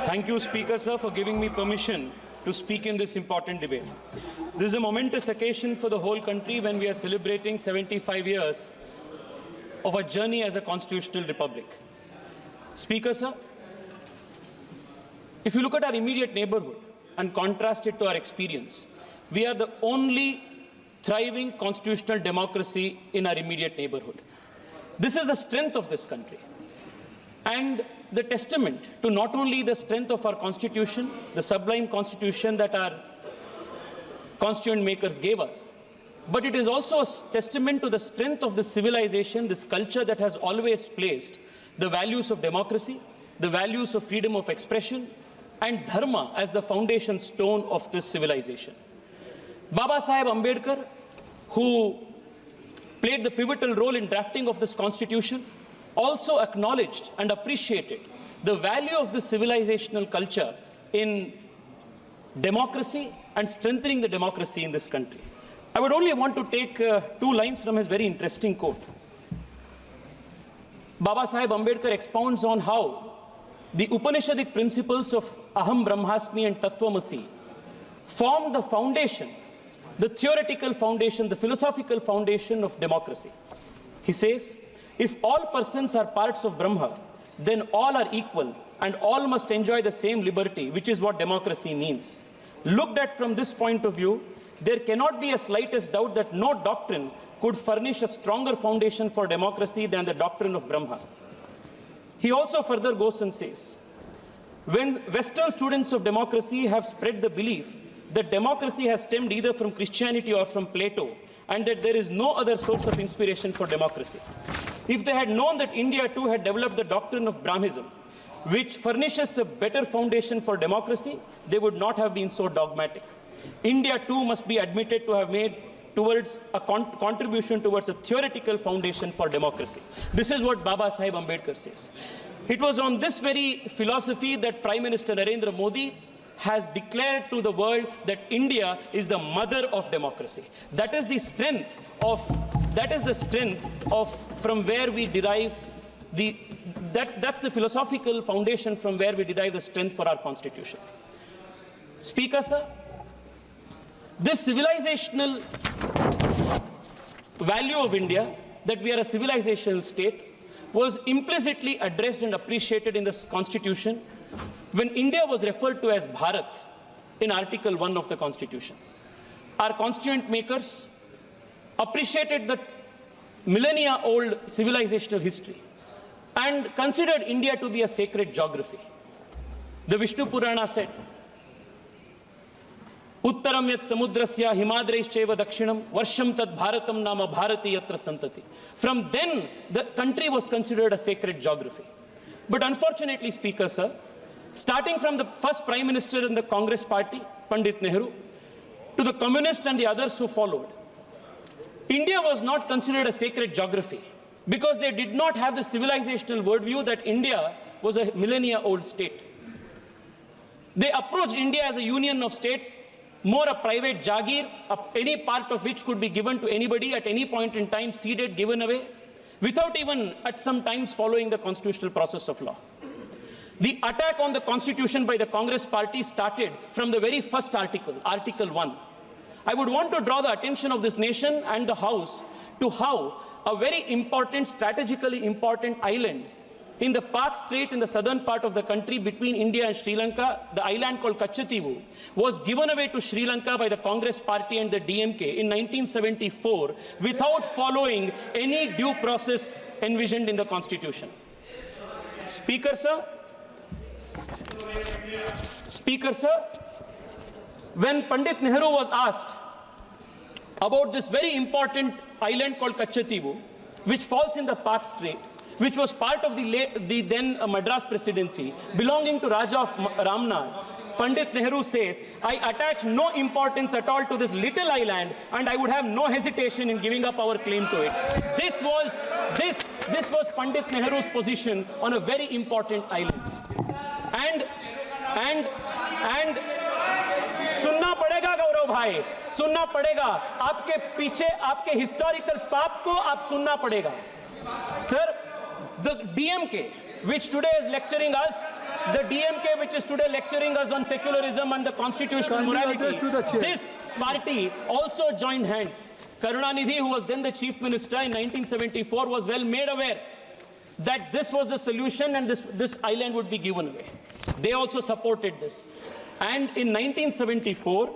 Thank you, Speaker, sir, for giving me permission to speak in this important debate. This is a momentous occasion for the whole country when we are celebrating 75 years of our journey as a constitutional republic. Speaker, sir, if you look at our immediate neighborhood and contrast it to our experience, we are the only thriving constitutional democracy in our immediate neighborhood. This is the strength of this country and the testament to not only the strength of our constitution, the sublime constitution that our constituent makers gave us, but it is also a testament to the strength of this civilization, this culture that has always placed the values of democracy, the values of freedom of expression, and dharma as the foundation stone of this civilization. Baba Saheb Ambedkar, who played the pivotal role in drafting of this constitution, also acknowledged and appreciated the value of this civilizational culture in democracy and strengthening the democracy in this country. I would only want to take two lines from his very interesting quote. Baba Saheb Ambedkar expounds on how the Upanishadic principles of Aham Brahmasmi and Tattvamasi form the foundation, the theoretical foundation, the philosophical foundation of democracy. He says, if all persons are parts of Brahma, then all are equal and all must enjoy the same liberty, which is what democracy means. Looked at from this point of view, there cannot be a slightest doubt that no doctrine could furnish a stronger foundation for democracy than the doctrine of Brahma. He also further goes and says, when Western students of democracy have spread the belief that democracy has stemmed either from Christianity or from Plato, and that there is no other source of inspiration for democracy. If they had known that India too had developed the doctrine of Brahmism, which furnishes a better foundation for democracy, they would not have been so dogmatic. India too must be admitted to have made towards a contribution towards a theoretical foundation for democracy. This is what Baba Saheb Ambedkar says. It was on this very philosophy that Prime Minister Narendra Modi has declared to the world that India is the mother of democracy. That is the strength of, from where we derive that's the philosophical foundation from where we derive the strength for our constitution. Speaker, sir, this civilizational value of India, that we are a civilizational state, was implicitly addressed and appreciated in this constitution when India was referred to as Bharat in Article 1 of the Constitution. Our constituent makers appreciated the millennia-old civilizational history and considered India to be a sacred geography. The Vishnu Purana said, Uttaram yat samudrasya himadraischeva dakshinam varsham tad bharatam nama bharati yatra santati. From then, the country was considered a sacred geography. But unfortunately, Speaker, sir, starting from the first Prime Minister in the Congress party, Pandit Nehru, to the communists and the others who followed, India was not considered a sacred geography because they did not have the civilizational worldview that India was a millennia-old state. They approached India as a union of states, more a private jagir, any part of which could be given to anybody at any point in time, ceded, given away, without even at some times following the constitutional process of law. The attack on the constitution by the Congress party started from the very first article, Article 1. I would want to draw the attention of this nation and the House to how a very important, strategically important island in the Pak Strait in the southern part of the country between India and Sri Lanka, the island called Kachativu, was given away to Sri Lanka by the Congress party and the DMK in 1974 without following any due process envisioned in the Constitution. Speaker, sir, when Pandit Nehru was asked about this very important island called Kachativu, which falls in the Pak Strait, which was part of the then Madras presidency, belonging to Raja of Ramnad, Pandit Nehru says, I attach no importance at all to this little island and I would have no hesitation in giving up our claim to it. This was Pandit Nehru's position on a very important island. And सुनना पड़ेगा गौरव भाई, सुनना पड़ेगा, आपके पीछे आपके historical पाप को आप सुनना पड़ेगा. Sir, the DMK which today is lecturing us, the DMK which is today lecturing us on secularism and the constitutional morality, this party also joined hands. Karunanidhi, who was then the chief minister in 1974, was well made aware that this was the solution and this island would be given away. They also supported this. And in 1974,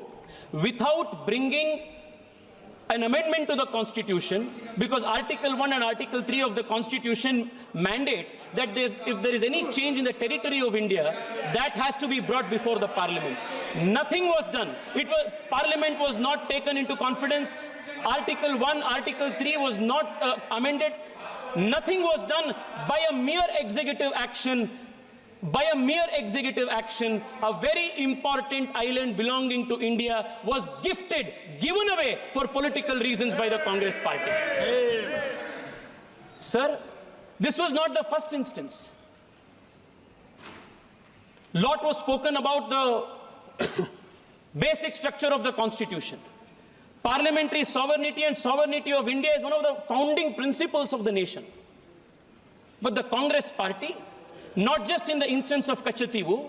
without bringing an amendment to the Constitution, because Article 1 and Article 3 of the Constitution mandates that if there is any change in the territory of India, that has to be brought before the Parliament. Nothing was done. Parliament was not taken into confidence. Article 1, Article 3 was not amended. Nothing was done. By a mere executive action, a very important island belonging to India was given away for political reasons by the Congress party. Sir, this was not the first instance. Lot was spoken about the basic structure of the Constitution. Parliamentary sovereignty and sovereignty of India is one of the founding principles of the nation. But the Congress party, not just in the instance of Kachativu,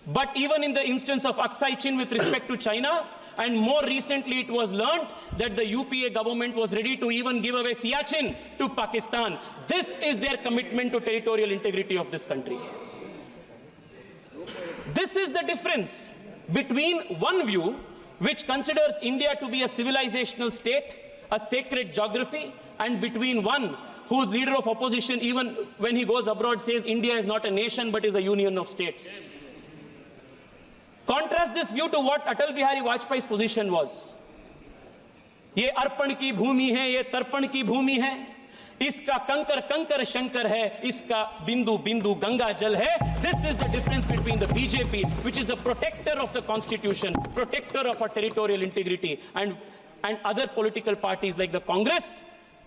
but even in the instance of Aksai Chin with respect to China, and more recently it was learnt that the UPA government was ready to even give away Siachen to Pakistan. This is their commitment to territorial integrity of this country. This is the difference between one view which considers India to be a civilizational state, a sacred geography, and between one whose leader of opposition, even when he goes abroad, says India is not a nation but is a union of states. Contrast this view to what Atal Bihari Vajpayee's position was. ये अर्पण की भूमि है, ये तर्पण की भूमि है, इसका कंकर कंकर शंकर है, इसका बिंदु बिंदु गंगा जल है. This is the difference between the BJP, which is the protector of the constitution, protector of our territorial integrity, and other political parties like the Congress,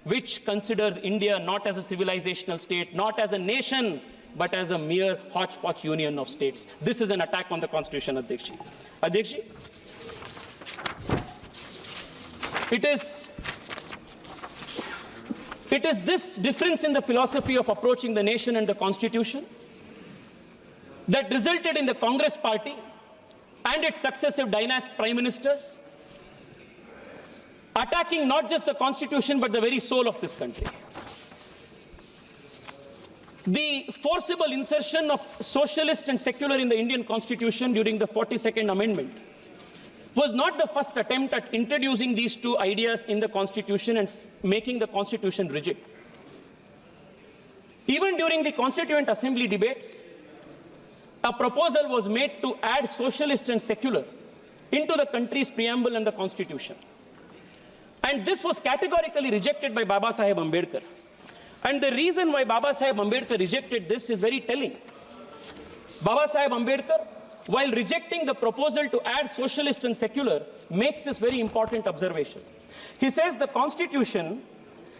which considers India not as a civilizational state, not as a nation, but as a mere hodgepodge union of states. This is an attack on the Constitution, Adhyaksh ji. Adhyaksh ji, it is this difference in the philosophy of approaching the nation and the Constitution that resulted in the Congress party and its successive dynastic prime ministers attacking not just the Constitution but the very soul of this country. The forcible insertion of socialist and secular in the Indian Constitution during the 42nd Amendment was not the first attempt at introducing these two ideas in the Constitution and making the Constitution rigid. Even during the Constituent Assembly debates, a proposal was made to add socialist and secular into the country's preamble and the Constitution. And this was categorically rejected by Baba Saheb Ambedkar. And the reason why Baba Saheb Ambedkar rejected this is very telling. Baba Saheb Ambedkar, while rejecting the proposal to add socialist and secular, makes this very important observation. He says the Constitution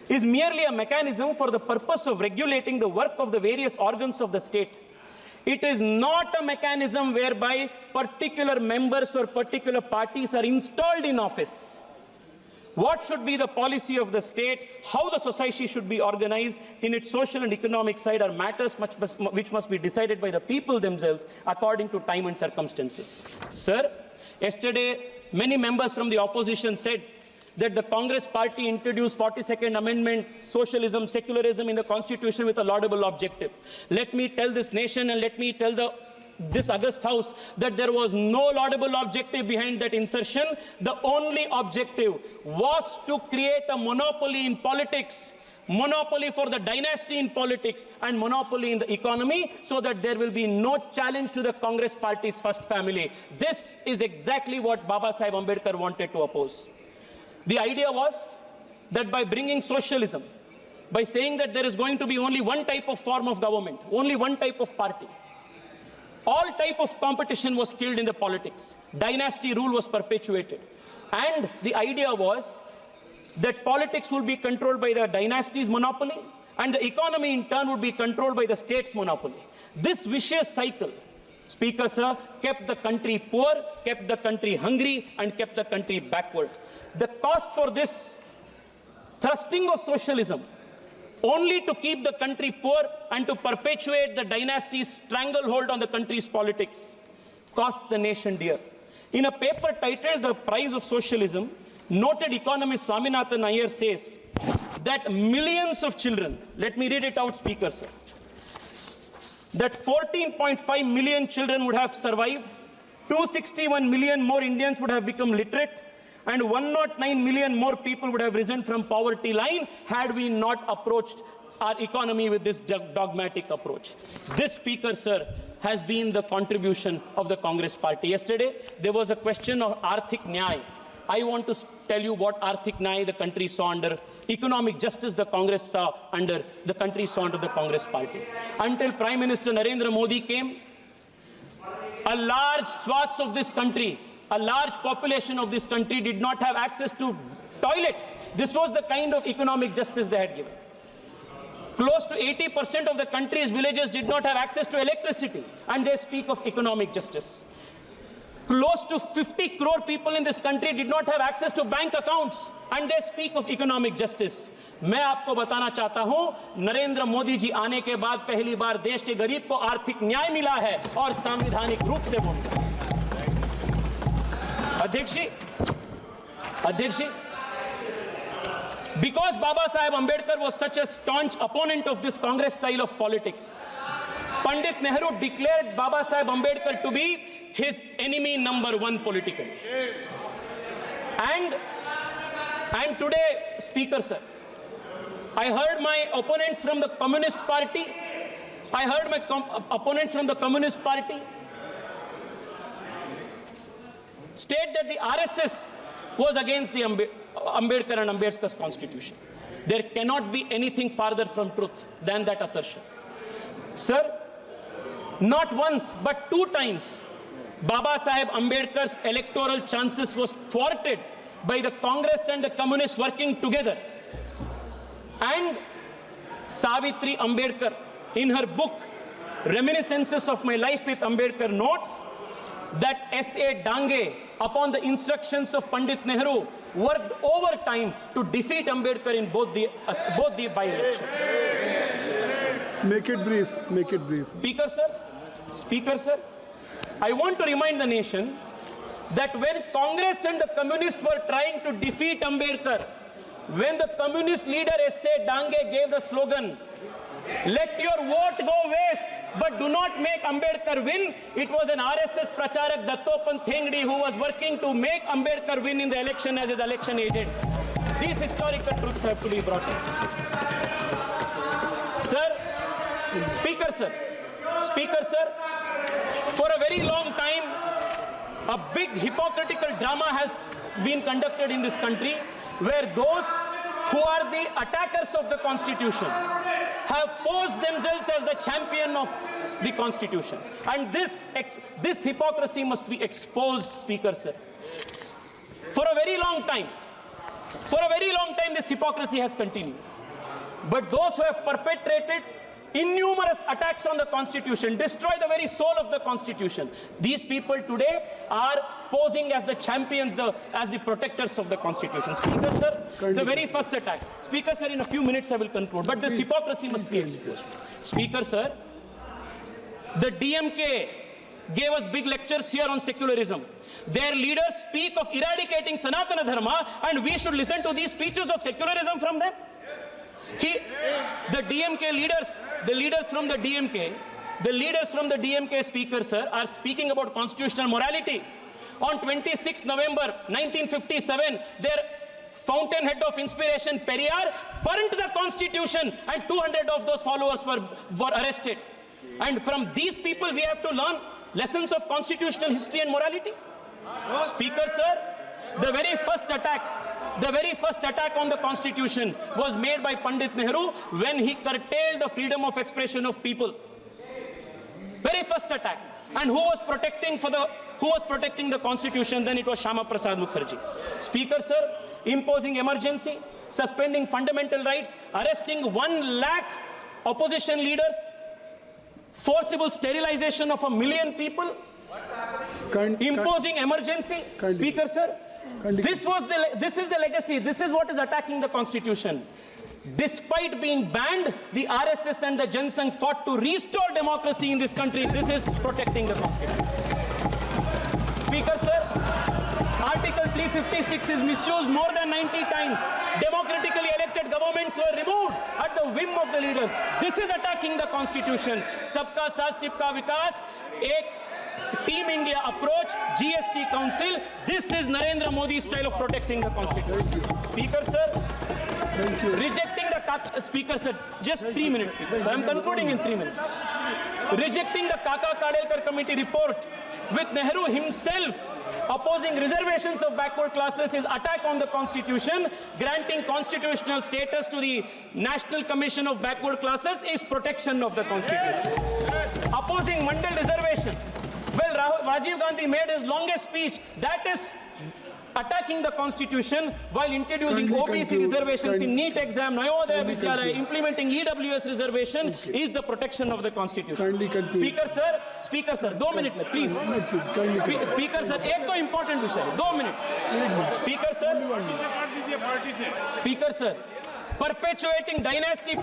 is merely a mechanism for the purpose of regulating the work of the various organs of the state. It is not a mechanism whereby particular members or particular parties are installed in office. What should be the policy of the state, how the society should be organized in its social and economic side are matters which must be decided by the people themselves according to time and circumstances. Sir, yesterday many members from the opposition said that the Congress party introduced 42nd Amendment, socialism, secularism in the Constitution with a laudable objective. Let me tell this nation and let me tell this august house that there was no laudable objective behind that insertion. The only objective was to create a monopoly in politics, monopoly for the dynasty in politics and monopoly in the economy, so that there will be no challenge to the Congress party's first family. This is exactly what Baba Saheb Ambedkar wanted to oppose. The idea was that by bringing socialism, by saying that there is going to be only one type of form of government, only one type of party, all type of competition was killed in the politics. Dynasty rule was perpetuated. And the idea was that politics will be controlled by the dynasty's monopoly and the economy in turn would be controlled by the state's monopoly. This vicious cycle, Speaker sir, kept the country poor, kept the country hungry, and kept the country backward. The cost for this thrusting of socialism only to keep the country poor and to perpetuate the dynasty's stranglehold on the country's politics, cost the nation dear. In a paper titled The Price of Socialism, noted economist Swaminathan Iyer says that millions of children, let me read it out, Speaker, sir, that 14.5 million children would have survived, 261 million more Indians would have become literate, and 109 million more people would have risen from poverty line had we not approached our economy with this dogmatic approach. This, Speaker, sir, has been the contribution of the Congress party. Yesterday, there was a question of Arthik Nyay. I want to tell you what Arthik Nyay the country saw under, economic justice the Congress saw under, the country saw under the Congress party. Until Prime Minister Narendra Modi came, a large swaths of this country, a large population of this country did not have access to toilets. This was the kind of economic justice they had given. Close to 80% of the country's villages did not have access to electricity, and they speak of economic justice. Close to 50 crore people in this country did not have access to bank accounts, and they speak of economic justice. मैं आपको बताना चाहता हूं, नरेंद्र मोदी जी आने के बाद पहली बार देश के गरीब को आर्थिक न्याय मिला है और संवैधानिक रूप से वो मिला। अध्यक्ष जी, because Baba Saheb Ambedkar was such a staunch opponent of this Congress style of politics, Pandit Nehru declared Baba Saheb Ambedkar to be his enemy number one politically. And today, Speaker, sir, I heard my opponents from the Communist Party, state that the RSS was against the Ambedkar and Ambedkar's constitution. There cannot be anything farther from truth than that assertion. Sir, not once but 2 times, Baba Saheb Ambedkar's electoral chances was thwarted by the Congress and the Communists working together. And Savitri Ambedkar, in her book, Reminiscences of My Life with Ambedkar, notes that S.A. Dange, upon the instructions of Pandit Nehru, worked overtime to defeat Ambedkar in both the by-elections. Make it brief. Speaker, sir, I want to remind the nation that when Congress and the Communists were trying to defeat Ambedkar, when the Communist leader S.A. Dange gave the slogan, "Let your vote go waste, but do not make Ambedkar win," it was an RSS Pracharak Dattopan Thengdi who was working to make Ambedkar win in the election as his election agent. These historical truths have to be brought up. Speaker, sir, for a very long time, a big hypocritical drama has been conducted in this country where those who are the attackers of the Constitution have posed themselves as the champion of the Constitution. And this hypocrisy must be exposed, Speaker, sir. For a very long time, this hypocrisy has continued. But those who have perpetrated innumerous attacks on the Constitution, destroy the very soul of the Constitution, these people today are posing as the champions, as the protectors of the Constitution. Speaker, sir, the very first attack. Speaker, sir, in a few minutes I will conclude, but this hypocrisy must be exposed. Speaker, sir, the DMK gave us big lectures here on secularism. Their leaders speak of eradicating Sanatana Dharma, and we should listen to these speeches of secularism from them. The DMK leaders, the leaders from the DMK, Speaker, sir, are speaking about constitutional morality. On 26 November 1957, their fountainhead of inspiration, Periyar, burnt the Constitution, and 200 of those followers were arrested. And from these people, we have to learn lessons of constitutional history and morality. Speaker, sir, the very first attack on the Constitution was made by Pandit Nehru when he curtailed the freedom of expression of people. Very first attack. And who was protecting the Constitution? Then it was Shama Prasad Mukherjee. Speaker, sir, imposing emergency, suspending fundamental rights, arresting 1 lakh opposition leaders, forcible sterilization of 1 million people, imposing emergency. Speaker, sir, this is the legacy. This is what is attacking the Constitution. Despite being banned, the RSS and the Jansangh fought to restore democracy in this country. This is protecting the constitution. Speaker, sir, Article 356 is misused more than 90 times. Democratically elected governments were removed at the whim of the leaders. This is attacking the constitution. Sabka Saath Sabka Vikas, ek Team India approach, GST Council. This is Narendra Modi's style of protecting the constitution. Speaker, sir, rejecting the Speaker, sir, just 3 minutes, Speaker, sir. I'm concluding in 3 minutes. Rejecting the Kaka Kadelkar committee report with Nehru himself opposing reservations of backward classes is attack on the constitution. Granting constitutional status to the National Commission of Backward Classes is protection of the constitution. Opposing Mandal reservation. Well, Rajiv Gandhi made his longest speech. That is attacking the constitution while introducing OBC reservations in NEET exam, Navodaya Vidyalaya, implementing EWS reservation is the protection of the constitution. Speaker sir, 2 minutes, please. Speaker sir, एक तो important विषय है, 2 minutes. Speaker sir, perpetuating dynasty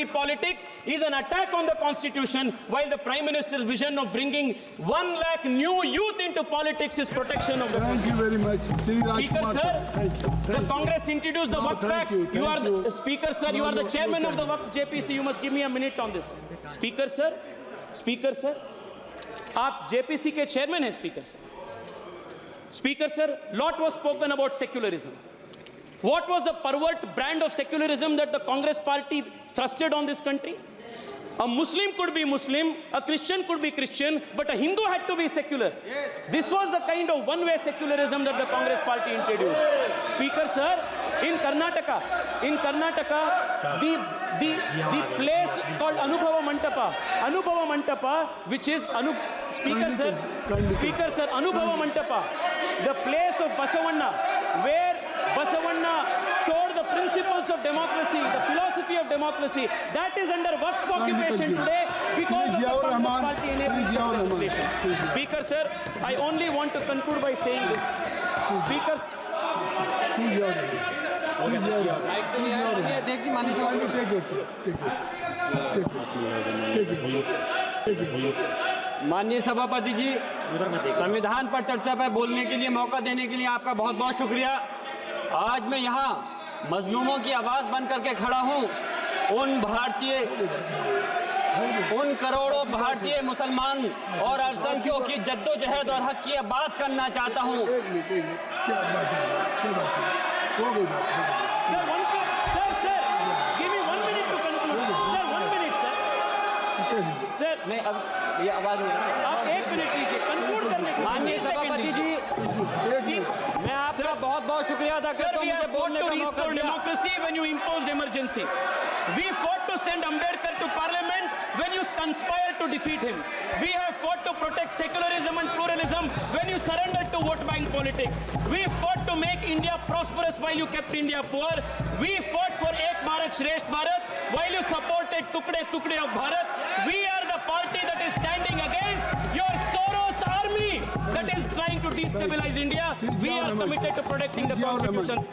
politics is an attack on the constitution, while the Prime Minister's vision of bringing 1 lakh new youth into politics is protection of the constitution. Thank you very much. Speaker sir, thank you. the Congress introduced the Waqf Act. You are the Speaker sir, you are the chairman of the Waqf JPC. You must give me a minute on this. Speaker sir, आप JPC के chairman हैं, Speaker sir. Speaker sir, lot was spoken about secularism. What was the pervert brand of secularism that the Congress party thrusted on this country? A Muslim could be Muslim, a Christian could be Christian, but a Hindu had to be secular. Yes. This was the kind of one-way secularism that the Congress party introduced. Speaker sir, in Karnataka, the place called Anubhava Mantapa, which is Speaker sir, Anubhava Mantapa, the place of Basavanna, where Basavanna showed the principles of democracy, the philosophy of democracy. That is under Waqf occupation today because of the Congress party enabling legislation. Speaker sir, I only want to conclude by saying this. Speaker, माननीय सभापति जी, संविधान पर चर्चा पर बोलने के लिए मौका देने के लिए आपका बहुत बहुत शुक्रिया। आज मैं यहाँ मजलूमों की आवाज़ बन करके खड़ा हूँ। उन करोड़ों भारतीय मुसलमान और अल्पसंख्यकों की जद्दोजहद और हक की बात करना चाहता हूँ। सर, मैं अब ये आवाज आप 1 मिनट लीजिए, कंक्लूड करने के माननीय सभापति जी, मैं आपका बहुत बहुत शुक्रिया अदा करता हूं मुझे बोलने का मौका दिया। Democracy when you imposed emergency. We fought to send Ambedkar to parliament when you conspired to defeat him. We have fought to protect secularism and pluralism when you surrendered to vote bank politics. We fought to make India prosperous while you kept India poor. We fought for Ek Bharat Shresth Bharat while you supported Tukde of Bharat. We are the party that is standing against your Soros army that is trying to destabilize India. We are committed to protecting the constitution.